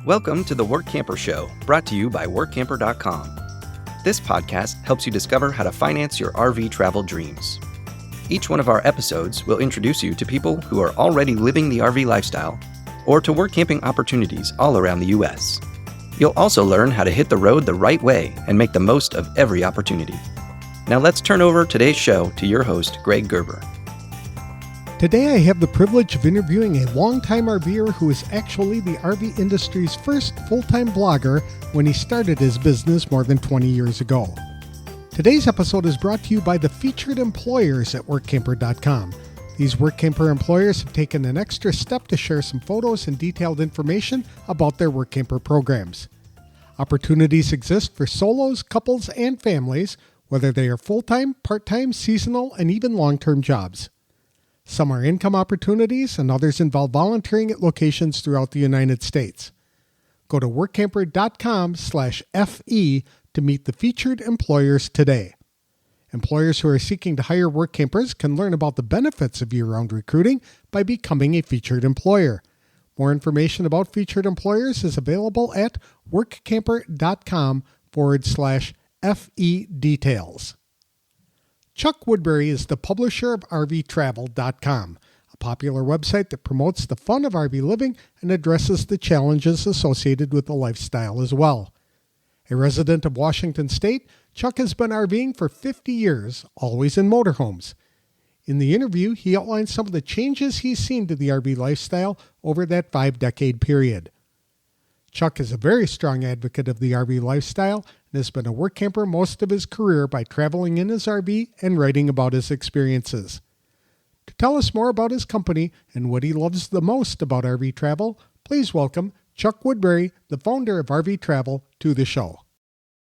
Welcome to the Workamper Show, brought to you by Workamper.com. This podcast helps you discover how to finance your RV travel dreams. Each one of our episodes will introduce you to people who are already living the RV lifestyle or to work camping opportunities all around the U.S. You'll also learn how to hit the road the right way and make the most of every opportunity. Now let's turn over today's show to your host, Greg Gerber. Today I have the privilege of interviewing a longtime RVer who is actually the RV industry's first full-time blogger when he started his business more than 20 years ago. Today's episode is brought to you by the featured employers at Workamper.com. These Workamper employers have taken an extra step to share some photos and detailed information about their Workamper programs. Opportunities exist for solos, couples, and families, whether they are full-time, part-time, seasonal, and even long-term jobs. Some are income opportunities, and others involve volunteering at locations throughout the United States. Go to workamper.com/FE to meet the featured employers today. Employers who are seeking to hire work campers can learn about the benefits of year-round recruiting by becoming a featured employer. More information about featured employers is available at workamper.com/FE details. Chuck Woodbury is the publisher of RVTravel.com, a popular website that promotes the fun of RV living and addresses the challenges associated with the lifestyle as well. A resident of Washington State, Chuck has been RVing for 50 years, always in motorhomes. In the interview, he outlines some of the changes he's seen to the RV lifestyle over that 5-decade period. Chuck is a very strong advocate of the RV lifestyle and has been a work camper most of his career by traveling in his RV and writing about his experiences. To tell us more about his company and what he loves the most about RV travel, please welcome Chuck Woodbury, the founder of RV Travel, to the show.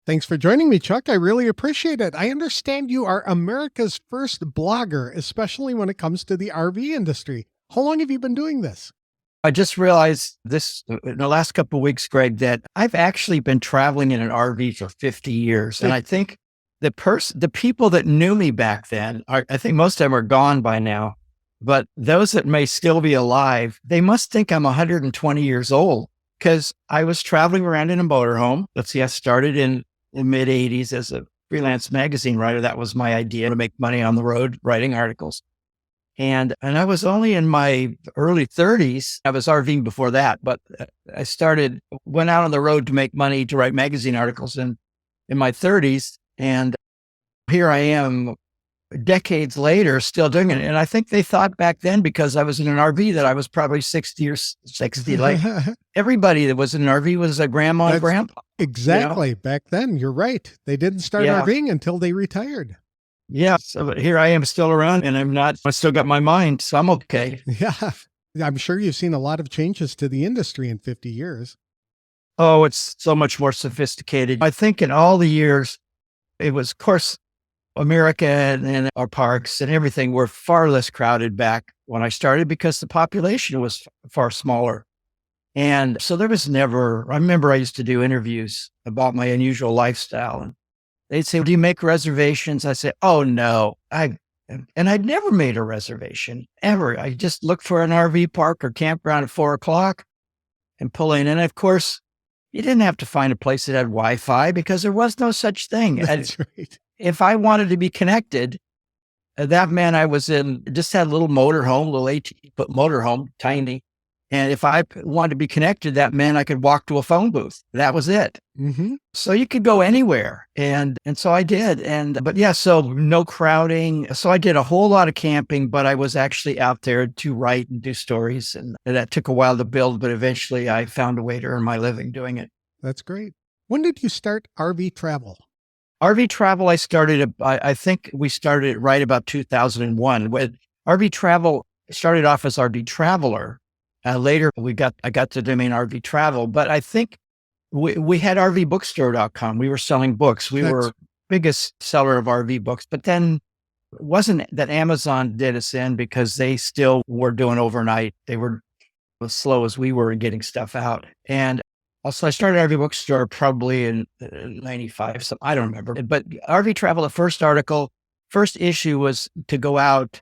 Thanks for joining me, Chuck. I really appreciate it. I understand you are America's first blogger, especially when it comes to the RV industry. How long have you been doing this? I just realized this in the last couple of weeks, Greg, that I've actually been traveling in an RV for 50 years. And I think the people that knew me back then, I think most of them are gone by now, but those that may still be alive, they must think I'm 120 years old because I was traveling around in a motorhome. Let's see, I started in the mid 80s as a freelance magazine writer. That was my idea, to make money on the road writing articles. And I was only in my early 30s. I was RVing before that, but I went out on the road to make money to write magazine articles in my 30s. And here I am decades later, still doing it. And I think they thought back then, because I was in an RV, that I was probably 60 or 60. Like everybody that was in an RV was a grandma and grandpa. Exactly. You know? Back then, you're right. They didn't start RVing until they retired. Yeah. So here I am still around, and I still got my mind, so I'm okay. Yeah. I'm sure you've seen a lot of changes to the industry in 50 years. Oh, it's so much more sophisticated. I think in all the years, it was, of course, America and our parks and everything were far less crowded back when I started because the population was far smaller. And so I remember I used to do interviews about my unusual lifestyle, and they'd say, "Do you make reservations?" I say, "Oh, no." And I'd never made a reservation, ever. I just looked for an RV park or campground at 4:00 and pull in. And of course, you didn't have to find a place that had Wi-Fi because there was no such thing. That's right. If I wanted to be connected, that meant I was just had a little motorhome, little 18-foot motorhome, tiny. And if I wanted to be connected, that meant I could walk to a phone booth. That was it. Mm-hmm. So you could go anywhere. And so I did. But so no crowding. So I did a whole lot of camping, but I was actually out there to write and do stories. And that took a while to build, but eventually I found a way to earn my living doing it. That's great. When did you start RV Travel? RV Travel, I think we started it right about 2001. When RV Travel started off as RV Traveler. Later, I got the domain RV Travel, but I think we had RVBookstore.com. We were selling books. We were biggest seller of RV books, but then it wasn't that Amazon did us in because they still were doing overnight. They were as slow as we were in getting stuff out. And also I started RV Bookstore probably in 95, I don't remember. But RV Travel, the first issue was to go out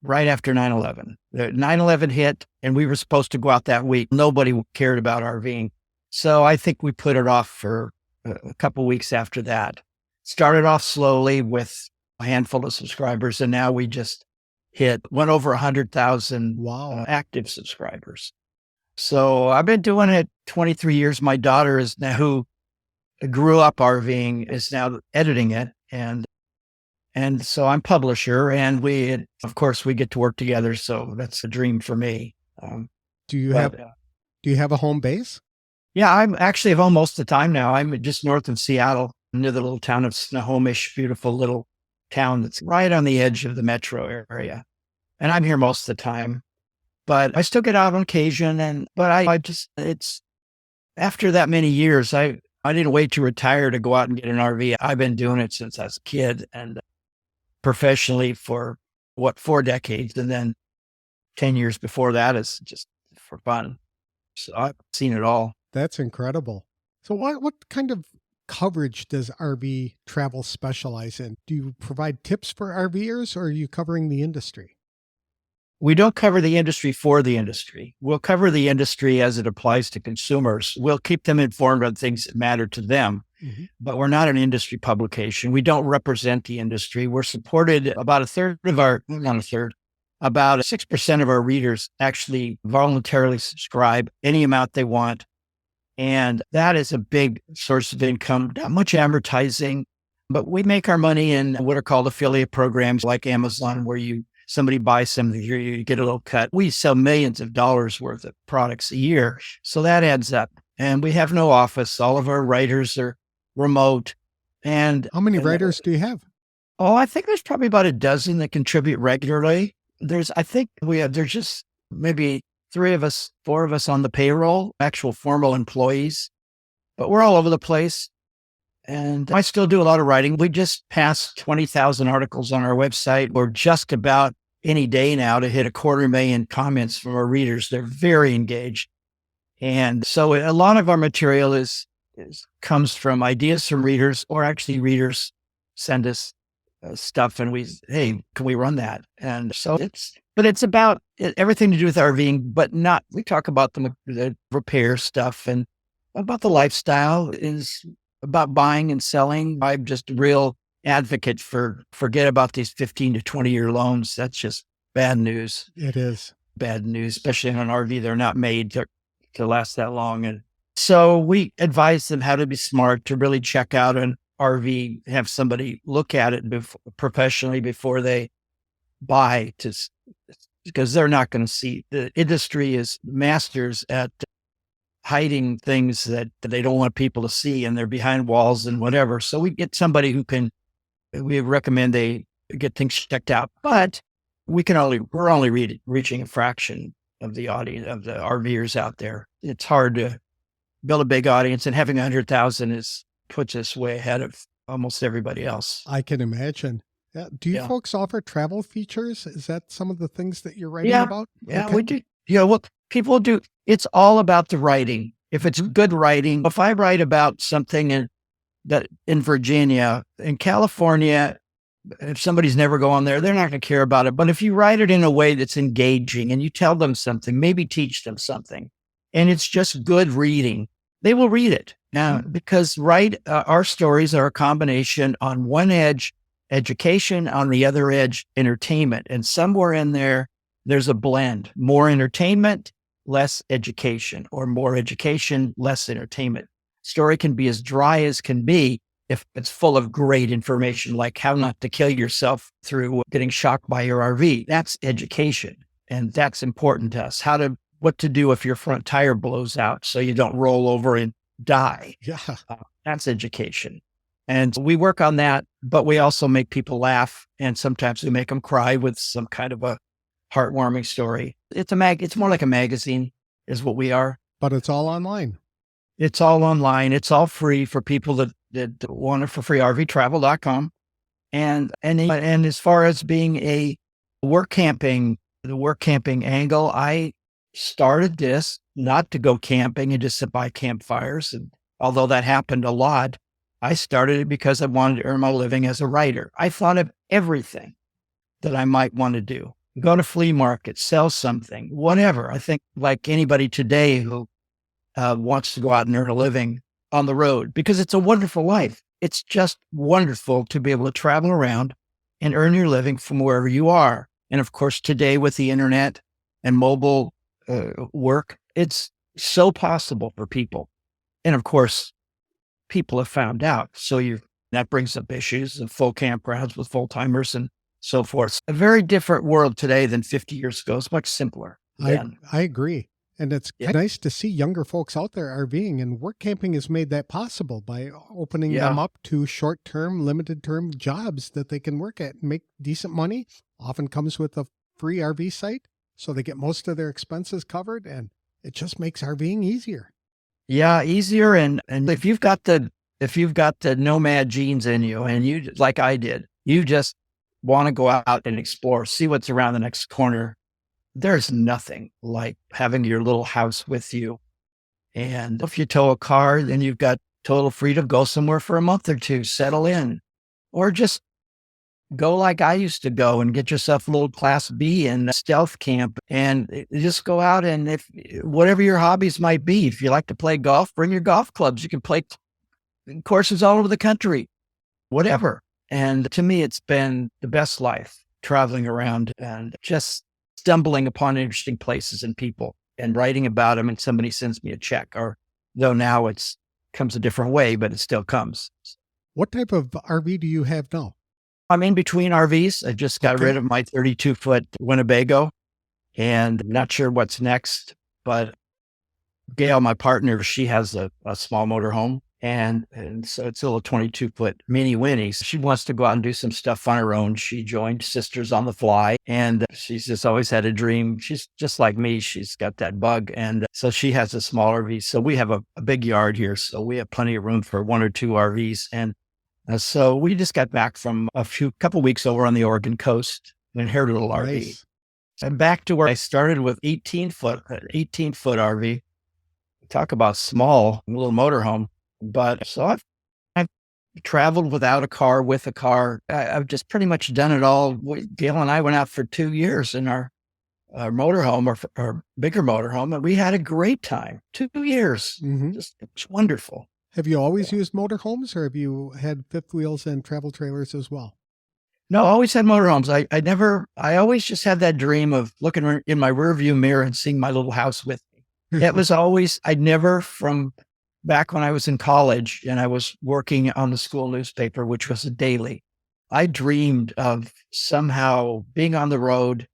right after 9/11. 9/11 hit, and we were supposed to go out that week. Nobody cared about RVing. So I think we put it off for a couple weeks after that. Started off slowly with a handful of subscribers, and now we just went over 100,000 Wow. active subscribers. So I've been doing it 23 years. My daughter who grew up RVing, is now editing it. And so I'm publisher, and of course, we get to work together. So that's a dream for me. Do you have a home base? Yeah, I'm actually at home most of the time now. I'm just north of Seattle, near the little town of Snohomish, beautiful little town that's right on the edge of the metro area. And I'm here most of the time, but I still get out on occasion. But it's after that many years, I didn't wait to retire to go out and get an RV. I've been doing it since I was a kid, and professionally for 4 decades. And then 10 years before that is just for fun. So I've seen it all. That's incredible. So what kind of coverage does RV travel specialize in? Do you provide tips for RVers, or are you covering the industry? We don't cover the industry for the industry. We'll cover the industry as it applies to consumers. We'll keep them informed on things that matter to them, but we're not an industry publication. We don't represent the industry. We're supported about about 6% of our readers actually voluntarily subscribe any amount they want. And that is a big source of income, not much advertising, but we make our money in what are called affiliate programs like Amazon, where somebody buys something here, you get a little cut. We sell millions of dollars worth of products a year. So that adds up. And we have no office. All of our writers are remote. And how many writers do you have? Oh, I think there's probably about a dozen that contribute regularly. There's just maybe 4 of us on the payroll, actual formal employees, but we're all over the place. And I still do a lot of writing. We just passed 20,000 articles on our website. We're just about any day now to hit 250,000 comments from our readers. They're very engaged. And so a lot of our material comes from ideas from readers, or actually readers send us stuff and hey, can we run that? And so it's about everything to do with RVing, but we talk about the repair stuff, and about the lifestyle is about buying and selling. I'm just a real advocate for forget about these 15 to 20-year loans. That's just bad news. It is bad news, especially in an RV. They're not made to last that long. And so we advise them how to be smart, to really check out an RV, have somebody look at it professionally before they buy, because they're not going to see. The industry is masters at hiding things that they don't want people to see, and they're behind walls and whatever. So we get somebody we recommend they get things checked out, but we're only reaching a fraction of the audience, of the RVers out there. It's hard to build a big audience, and having 100,000 puts us way ahead of almost everybody else. I can imagine. Yeah. Do you folks offer travel features? Is that some of the things that you're writing about? Yeah, okay. We do. What people do, it's all about the writing. If it's good writing, if I write about something in Virginia, in California, if somebody's never gone there, they're not going to care about it. But if you write it in a way that's engaging and you tell them something, maybe teach them something, and it's just good reading, they will read it. Now, because our stories are a combination: on one edge, education; on the other edge, entertainment. And somewhere in there's a blend: more entertainment, less education, or more education, less entertainment. Story can be as dry as can be if it's full of great information, like how not to kill yourself through getting shocked by your RV. That's education. And that's important to us. What to do if your front tire blows out so you don't roll over and die. Yeah. That's education. And we work on that, but we also make people laugh. And sometimes we make them cry with some kind of a heartwarming story. It's more like a magazine is what we are. But it's all online. It's all online. It's all free for people that want it for free. RVtravel.com. And as far as being the work camping angle, I started this not to go camping and just sit by campfires. And although that happened a lot, I started it because I wanted to earn my living as a writer. I thought of everything that I might want to do. Go to flea market, sell something, whatever. I think like anybody today who wants to go out and earn a living on the road because it's a wonderful life. It's just wonderful to be able to travel around and earn your living from wherever you are. And of course, today with the internet and mobile work, it's so possible for people. And of course, people have found out. That brings up issues of full campgrounds with full timers and so forth. A very different world today than 50 years ago. It's much simpler then. I agree. And it's nice to see younger folks out there RVing, and work camping has made that possible by opening them up to short-term, limited-term jobs that they can work at and make decent money. Often comes with a free RV site, so they get most of their expenses covered, and it just makes RVing easier. Yeah, easier. And if you've got the nomad genes in you, and you, like I did, you just want to go out and explore, see what's around the next corner. There's nothing like having your little house with you. And if you tow a car, then you've got total freedom. Go somewhere for a month or two, settle in, or just go like I used to go and get yourself a little Class B and stealth camp and just go out. And if whatever your hobbies might be, if you like to play golf, bring your golf clubs. You can play courses all over the country, whatever. And to me, it's been the best life traveling around and just stumbling upon interesting places and people and writing about them. And somebody sends me a check, or though now it's comes a different way, but it still comes. What type of RV do you have now? I'm in between RVs. I just got rid of my 32-foot Winnebago and not sure what's next, but Gail, my partner, she has a small motorhome. And so it's a little 22-foot mini Winnie. She wants to go out and do some stuff on her own. She joined Sisters on the Fly, and she's just always had a dream. She's just like me. She's got that bug. And so she has a small RV. So we have a big yard here. So we have plenty of room for one or two RVs. And so we just got back from couple weeks over on the Oregon coast, an inherited little RV. And back to where I started with 18-foot RV. Talk about small, little motorhome. But so I've traveled without a car, with a car. I've just pretty much done it all. Gail and I went out for 2 years in our motorhome, or bigger motorhome, and we had a great time. 2 years. Mm-hmm. Just, it was wonderful. Have you always used motorhomes, or have you had fifth wheels and travel trailers as well? No, I always had motorhomes. I always just had that dream of looking in my rearview mirror and seeing my little house with me. It was always, from back when I was in college and I was working on the school newspaper, which was a daily, I dreamed of somehow being on the road,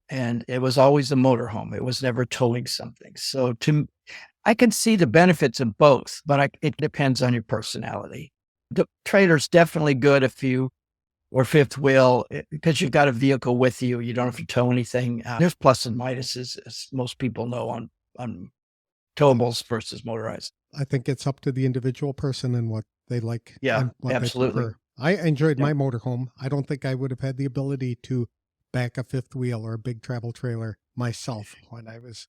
and it was always a motorhome. It was never towing something. So I can see the benefits of both, but it depends on your personality. The trailer's definitely good or fifth wheel, because you've got a vehicle with you. You don't have to tow anything. There's plus and minuses, as most people know, on towables versus motorized. I think it's up to the individual person and what they like. Yeah, and what absolutely. They prefer. I enjoyed my motorhome. I don't think I would have had the ability to back a fifth wheel or a big travel trailer myself when I was.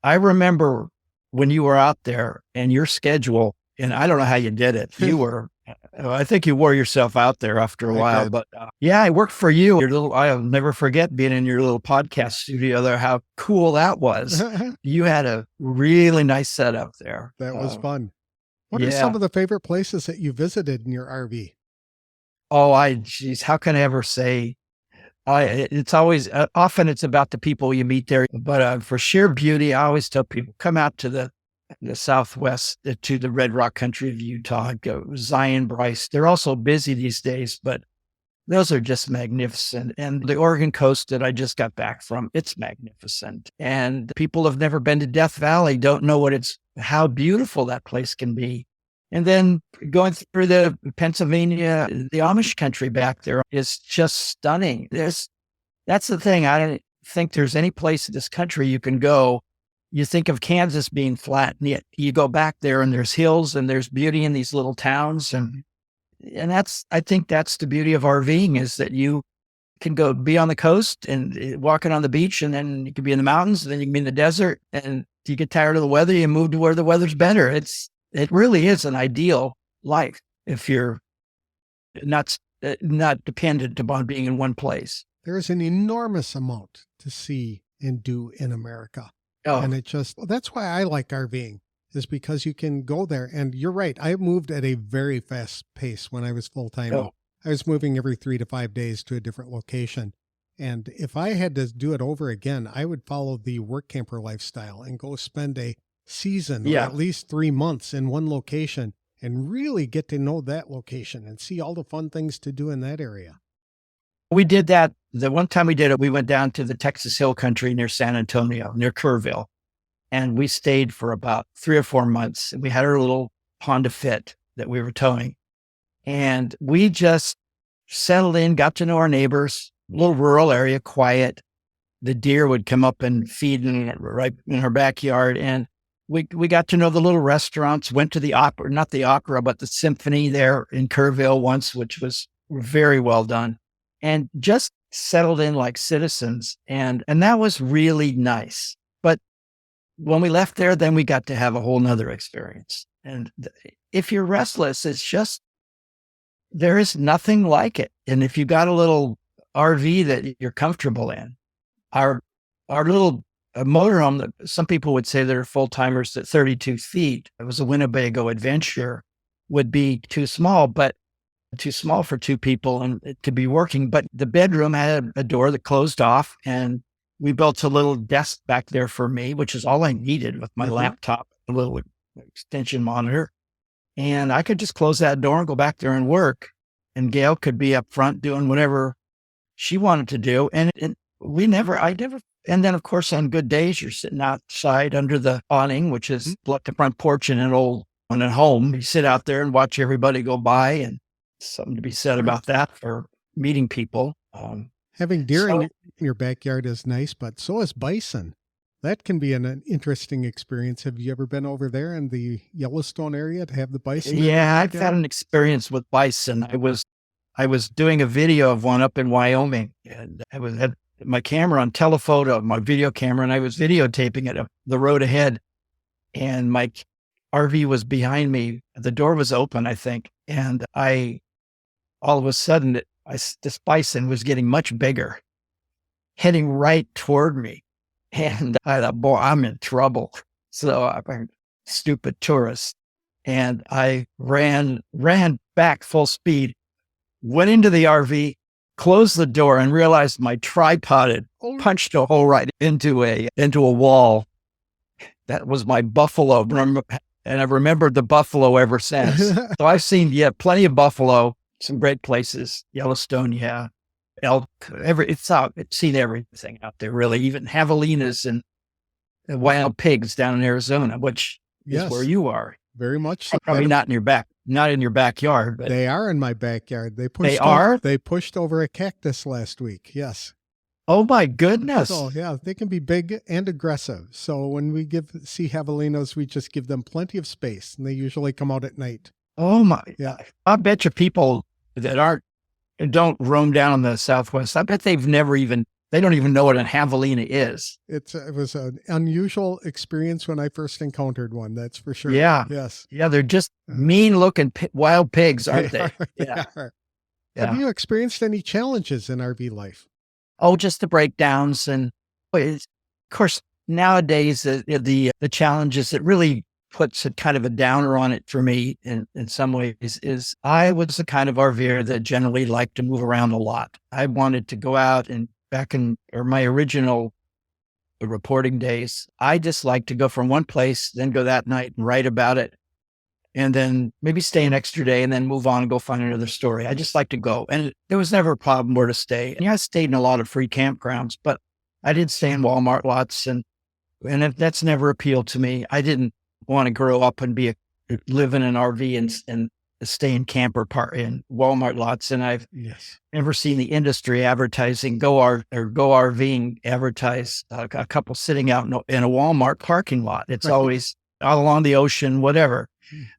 I remember when you were out there and your schedule, and I don't know how you did it. I think you wore yourself out there after a while, but I worked for you. I'll never forget being in your little podcast studio there, how cool that was. You had a really nice setup there. That was fun. What are some of the favorite places that you visited in your RV? How can I ever say? It's always, often it's about the people you meet there, but for sheer beauty, I always tell people, come out to the Southwest, to the Red Rock country of Utah, go Zion, Bryce. They're also busy these days, but those are just magnificent. And the Oregon coast that I just got back from, it's magnificent. And people have never been to Death Valley, don't know how beautiful that place can be. And then going through the Pennsylvania, the Amish country back there is just stunning. That's the thing. I don't think there's any place in this country you can go. You think of Kansas being flat, and yet you go back there and there's hills and there's beauty in these little towns. And I think that's the beauty of RVing, is that you can go be on the coast and walking on the beach, and then you can be in the mountains, and then you can be in the desert, and you get tired of the weather, you move to where the weather's better. It really is an ideal life if you're not dependent upon being in one place. There's an enormous amount to see and do in America. Oh. And that's why I like RVing. is because you can go there. And you're right. I moved at a very fast pace when I was full-time. Oh, I was moving every 3 to 5 days to a different location. And if I had to do it over again, I would follow the work camper lifestyle and go spend a season or yeah. at least 3 months in one location and really get to know that location and see all the fun things to do in that area. We did that. The one time we did it, we went down to the Texas Hill Country near San Antonio, near Kerrville. And we stayed for about 3 or 4 months. And we had our little Honda Fit that we were towing. And we just settled in, got to know our neighbors, little rural area, quiet. The deer would come up and feed right in her backyard. And we got to know the little restaurants, went to the opera, not the opera, but the symphony there in Kerrville once, which was very well done, and just settled in like citizens. And that was really nice. But when we left there, then we got to have a whole nother experience. And if you're restless, it's just, there is nothing like it. And if you got a little RV that you're comfortable in, our little motorhome, that some people would say they're full timers at 32 feet. It was a Winnebago Adventure, would be too small for two people and it could be working. But the bedroom had a door that closed off, and we built a little desk back there for me, which is all I needed with my laptop, a little extension monitor. And I could just close that door and go back there and work. And Gail could be up front doing whatever she wanted to do. And and then of course on good days, you're sitting outside under the awning, which is like the front porch in an home. You sit out there and watch everybody go by, and something to be said about that for meeting people. Having deer in your backyard is nice, but so is bison. That can be an interesting experience. Have you ever been over there in the Yellowstone area to have the bison? Yeah, I've had an experience with bison. I was doing a video of one up in Wyoming, and I had my camera on telephoto, my video camera, and I was videotaping it up the road ahead. And my RV was behind me. The door was open, I think. And all of a sudden, this bison was getting much bigger, heading right toward me. And I thought, boy, I'm in trouble. So I'm a stupid tourist. And I ran back full speed, went into the RV, closed the door, and realized my tripod had punched a hole right into a wall. That was my buffalo. And I've remembered the buffalo ever since. So I've seen, plenty of buffalo, some great places, Yellowstone, elk, it's seen everything out there, really, even javelinas and wild pigs down in Arizona, which is where you are. Very much so. Probably not in your backyard, but they are in my backyard. They pushed over a cactus last week. Yes. Oh my goodness. So they can be big and aggressive. So when we see javelinos, we just give them plenty of space, and they usually come out at night. Oh my. Yeah. I bet you people that don't roam down in the Southwest, I bet they don't even know what a javelina is. It was an unusual experience when I first encountered one. That's for sure. Yeah. Yes. Yeah. They're just mean looking wild pigs, aren't they? Yeah. Have you experienced any challenges in RV life? Oh, just the breakdowns. And of course, nowadays, the challenges that really puts a kind of a downer on it for me in some ways is I was the kind of RVer that generally liked to move around a lot. I wanted to go out, and my original reporting days, I just liked to go from one place, then go that night and write about it, and then maybe stay an extra day and then move on and go find another story. I just like to go. And there was never a problem where to stay. And I stayed in a lot of free campgrounds, but I did stay in Walmart lots, and that's never appealed to me. I didn't want to grow up and live in an RV and stay in camper park in Walmart lots. And I've never seen the industry advertising Go RVing advertise a couple sitting out in a Walmart parking lot. It's always out along the ocean, whatever.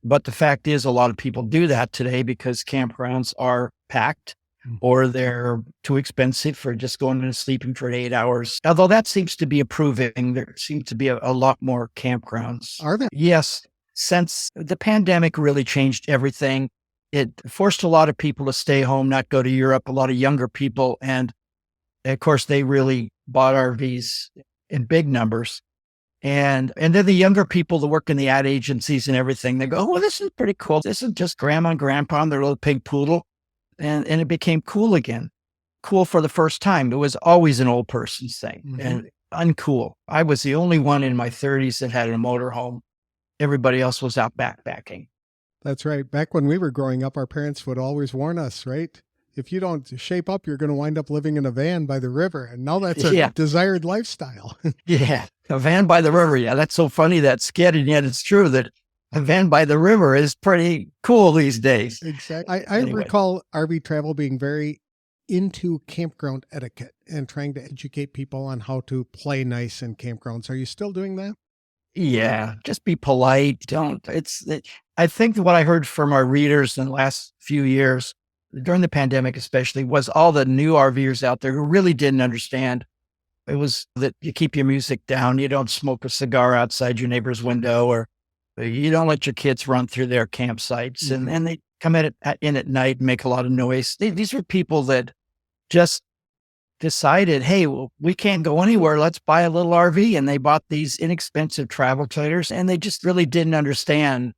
But the fact is, a lot of people do that today because campgrounds are packed or they're too expensive for just going and sleeping for 8 hours. Although that seems to be improving. There seems to be a lot more campgrounds. Are there? Yes. Since the pandemic really changed everything, it forced a lot of people to stay home, not go to Europe, a lot of younger people. And of course, they really bought RVs in big numbers. And then the younger people that work in the ad agencies and everything, they go, oh, well, this is pretty cool. This is just grandma and grandpa and their little pig poodle. And it became cool again. Cool for the first time. It was always an old person's thing and uncool. I was the only one in my 30s that had a motorhome. Everybody else was out backpacking. That's right. Back when we were growing up, our parents would always warn us, right? If you don't shape up, you're going to wind up living in a van by the river. And now that's a desired lifestyle. Yeah. A van by the river. Yeah. That's so funny, that skit. And yet it's true that a van by the river is pretty cool these days. Exactly. I recall RV travel being very into campground etiquette and trying to educate people on how to play nice in campgrounds. Are you still doing that? Yeah. Just be polite. I think that what I heard from our readers in the last few years, during the pandemic especially, was all the new RVers out there who really didn't understand. It was that you keep your music down, you don't smoke a cigar outside your neighbor's window, or you don't let your kids run through their campsites, and they come in at night and make a lot of noise. These were people that just decided, hey, well, we can't go anywhere. Let's buy a little RV. And they bought these inexpensive travel trailers, and they just really didn't understand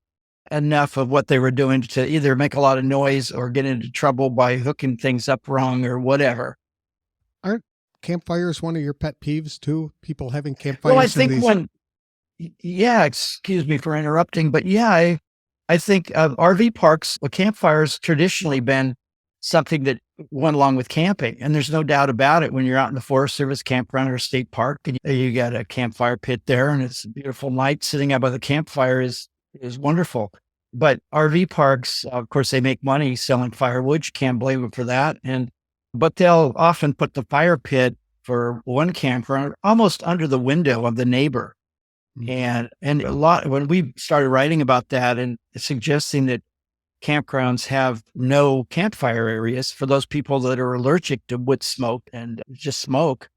enough of what they were doing to either make a lot of noise or get into trouble by hooking things up wrong or whatever. Aren't campfires one of your pet peeves too? People having campfires? Well, I think excuse me for interrupting, but I think RV parks, campfires traditionally been something that went along with camping. And there's no doubt about it. When you're out in the Forest Service campground or state park and you got a campfire pit there and it's a beautiful night, sitting out by the campfire is wonderful. But RV parks, of course, they make money selling firewood. You can't blame them for that. But they'll often put the fire pit for one campground almost under the window of the neighbor. And a lot, when we started writing about that and suggesting that campgrounds have no campfire areas for those people that are allergic to wood smoke and just smoke,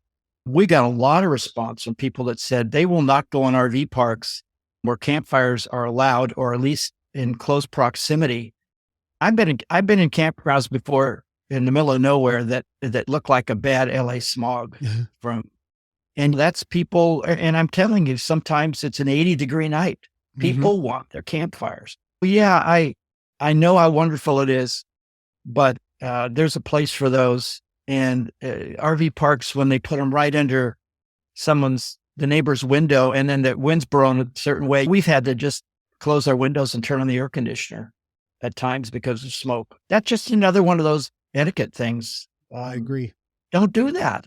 we got a lot of response from people that said they will not go in RV parks where campfires are allowed, or at least in close proximity. I've been in campgrounds before in the middle of nowhere that look like a bad LA smog and that's people. And I'm telling you, sometimes it's an 80-degree night. People want their campfires. Yeah, I know how wonderful it is, but there's a place for those. And RV parks, when they put them right under the neighbor's window, and then the wind's blowing a certain way, we've had to just close our windows and turn on the air conditioner at times because of smoke. That's just another one of those etiquette things. I agree. Don't do that.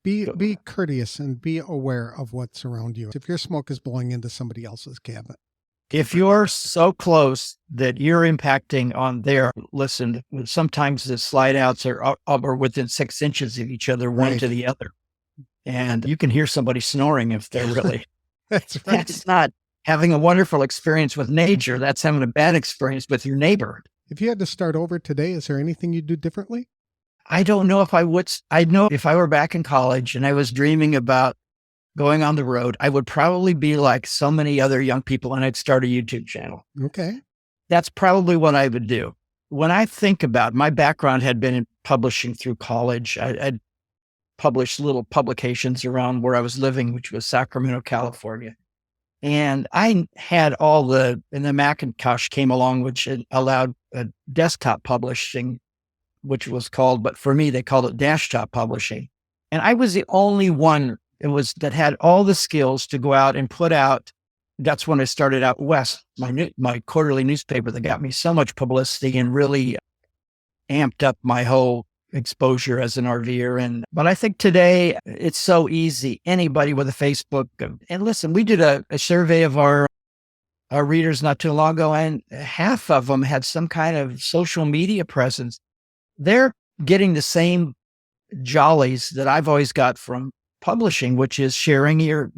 Be courteous and be aware of what's around you. If your smoke is blowing into somebody else's cabin. If you're so close that you're impacting on listen, sometimes the slide outs are within 6 inches of each other, one to the other. And you can hear somebody snoring if they're really, that's right. That's not having a wonderful experience with nature. That's having a bad experience with your neighbor. If you had to start over today, is there anything you'd do differently? I don't know if I would. I know if I were back in college and I was dreaming about going on the road, I would probably be like so many other young people, and I'd start a YouTube channel. Okay. That's probably what I would do. When I think about my background had been in publishing through college. I'd published little publications around where I was living, which was Sacramento, California. And I had and the Macintosh came along, which allowed desktop publishing, which was called, but for me, they called it desktop publishing. And I was the only one that had all the skills to go out and put out. That's when I started Out West, my quarterly newspaper that got me so much publicity and really amped up my whole exposure as an RVer. But I think today it's so easy. Anybody with a Facebook, and listen, we did a survey of our readers not too long ago, and half of them had some kind of social media presence. They're getting the same jollies that I've always got from publishing, which is sharing your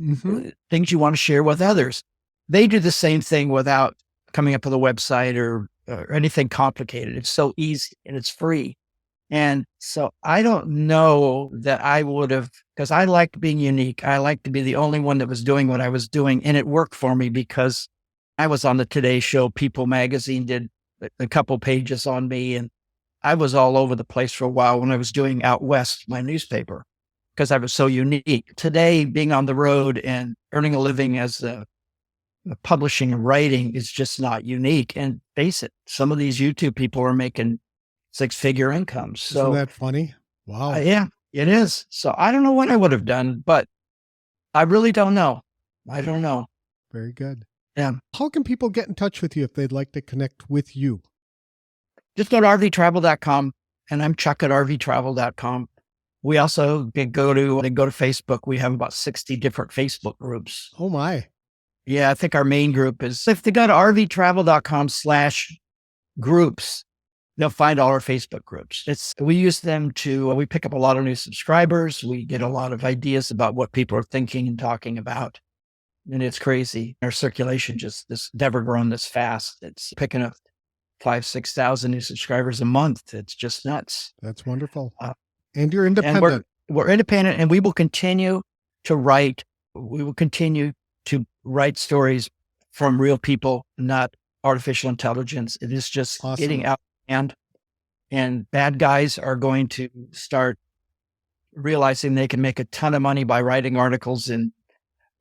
things you want to share with others. They do the same thing without coming up with a website or anything complicated. It's so easy and it's free. And so I don't know that I would have, because I liked being unique. I liked to be the only one that was doing what I was doing. And it worked for me because I was on the Today Show. People magazine did a couple pages on me. And I was all over the place for a while when I was doing Out West, my newspaper. because I was so unique. Today, being on the road and earning a living as publishing and writing is just not unique. And face it, some of these YouTube people are making six-figure incomes. So Isn't that funny? Wow. yeah, it is. So I don't know what I would have done, but I really don't know. I don't know. Very good. Yeah. How can people get in touch with you if they'd like to connect with you? Just go to rvtravel.com, and I'm Chuck at rvtravel.com. We also go to Facebook. We have about 60 different Facebook groups. Oh my. Yeah, I think our main group is, if they go to rvtravel.com/groups, they'll find all our Facebook groups. We use them we pick up a lot of new subscribers. We get a lot of ideas about what people are thinking and talking about. And it's crazy. Our circulation this never grown this fast. It's picking up 5,000-6,000 new subscribers a month. It's just nuts. That's wonderful. And you're independent. And we're independent, and we will continue to write. We will continue to write stories from real people, not artificial intelligence. It is just Awesome. getting out, and bad guys are going to start realizing they can make a ton of money by writing articles, and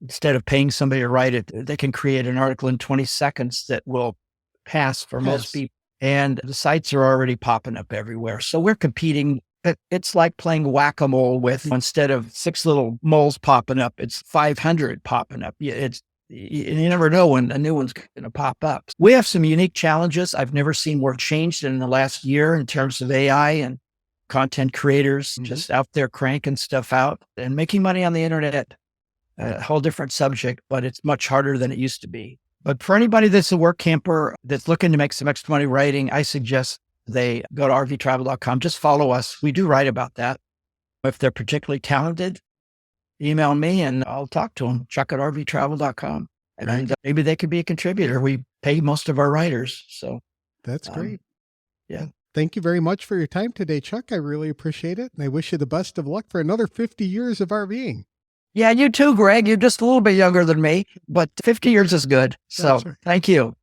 instead of paying somebody to write it, they can create an article in 20 seconds that will pass for most people. And the sites are already popping up everywhere. So we're competing. It's like playing whack-a-mole with, instead of 6 little moles popping up, it's 500 popping up. You never know when a new one's going to pop up. We have some unique challenges. I've never seen more changed in the last year in terms of AI and content creators just out there cranking stuff out and making money on the internet. A whole different subject, but it's much harder than it used to be. But for anybody that's a work camper that's looking to make some extra money writing, I suggest they go to rvtravel.com. Just follow us. We do write about that. If they're particularly talented, email me and I'll talk to them. Chuck at rvtravel.com. And maybe they could be a contributor. We pay most of our writers. So that's great. Yeah. Thank you very much for your time today, Chuck. I really appreciate it. And I wish you the best of luck for another 50 years of RVing. Yeah, you too, Greg. You're just a little bit younger than me, but 50 years is good. So right. Thank you.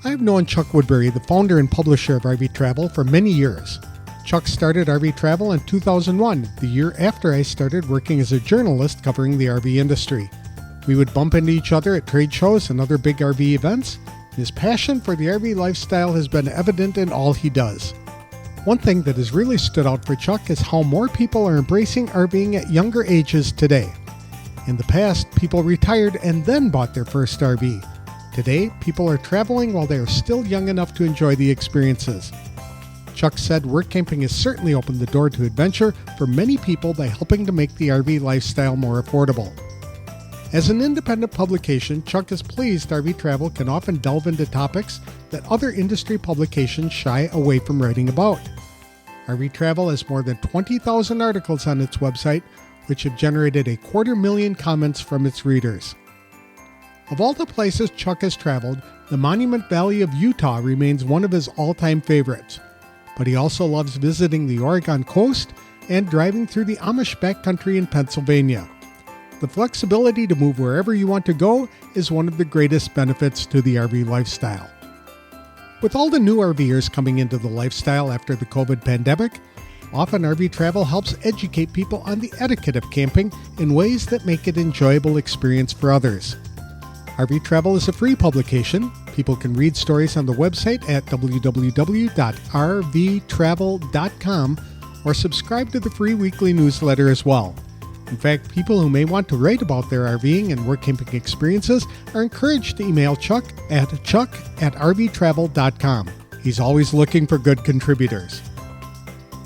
I've known Chuck Woodbury, the founder and publisher of RV Travel, for many years. Chuck started RV Travel in 2001, the year after I started working as a journalist covering the RV industry. We would bump into each other at trade shows and other big RV events. His passion for the RV lifestyle has been evident in all he does. One thing that has really stood out for Chuck is how more people are embracing RVing at younger ages today. In the past, people retired and then bought their first RV. Today, people are traveling while they are still young enough to enjoy the experiences. Chuck said work camping has certainly opened the door to adventure for many people by helping to make the RV lifestyle more affordable. As an independent publication, Chuck is pleased RV Travel can often delve into topics that other industry publications shy away from writing about. RV Travel has more than 20,000 articles on its website, which have generated 250,000 comments from its readers. Of all the places Chuck has traveled, the Monument Valley of Utah remains one of his all-time favorites. But he also loves visiting the Oregon coast and driving through the Amish backcountry in Pennsylvania. The flexibility to move wherever you want to go is one of the greatest benefits to the RV lifestyle. With all the new RVers coming into the lifestyle after the COVID pandemic, often RV Travel helps educate people on the etiquette of camping in ways that make it an enjoyable experience for others. RV Travel is a free publication. People can read stories on the website at www.rvtravel.com or subscribe to the free weekly newsletter as well. In fact, people who may want to write about their RVing and work camping experiences are encouraged to email Chuck at rvtravel.com. He's always looking for good contributors.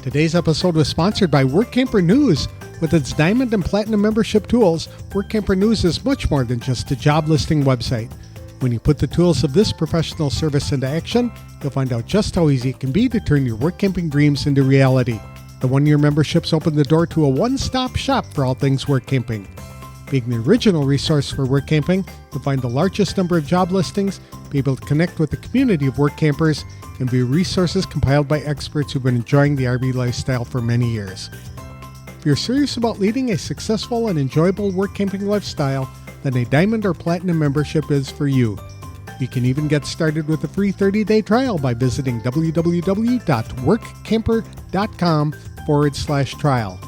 Today's episode was sponsored by Workamper News. With its Diamond and Platinum membership tools, Workamper News is much more than just a job listing website. When you put the tools of this professional service into action, you'll find out just how easy it can be to turn your work camping dreams into reality. The one-year memberships open the door to a one-stop shop for all things work camping. Being the original resource for work camping, you'll find the largest number of job listings, be able to connect with the community of work campers, and view resources compiled by experts who've been enjoying the RV lifestyle for many years. If you're serious about leading a successful and enjoyable work camping lifestyle, then a Diamond or Platinum membership is for you. You can even get started with a free 30-day trial by visiting www.workamper.com/trial.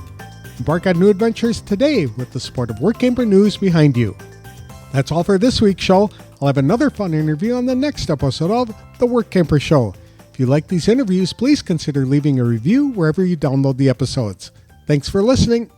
Embark on new adventures today with the support of Workamper News behind you. That's all for this week's show. I'll have another fun interview on the next episode of The Workamper Show. If you like these interviews, please consider leaving a review wherever you download the episodes. Thanks for listening.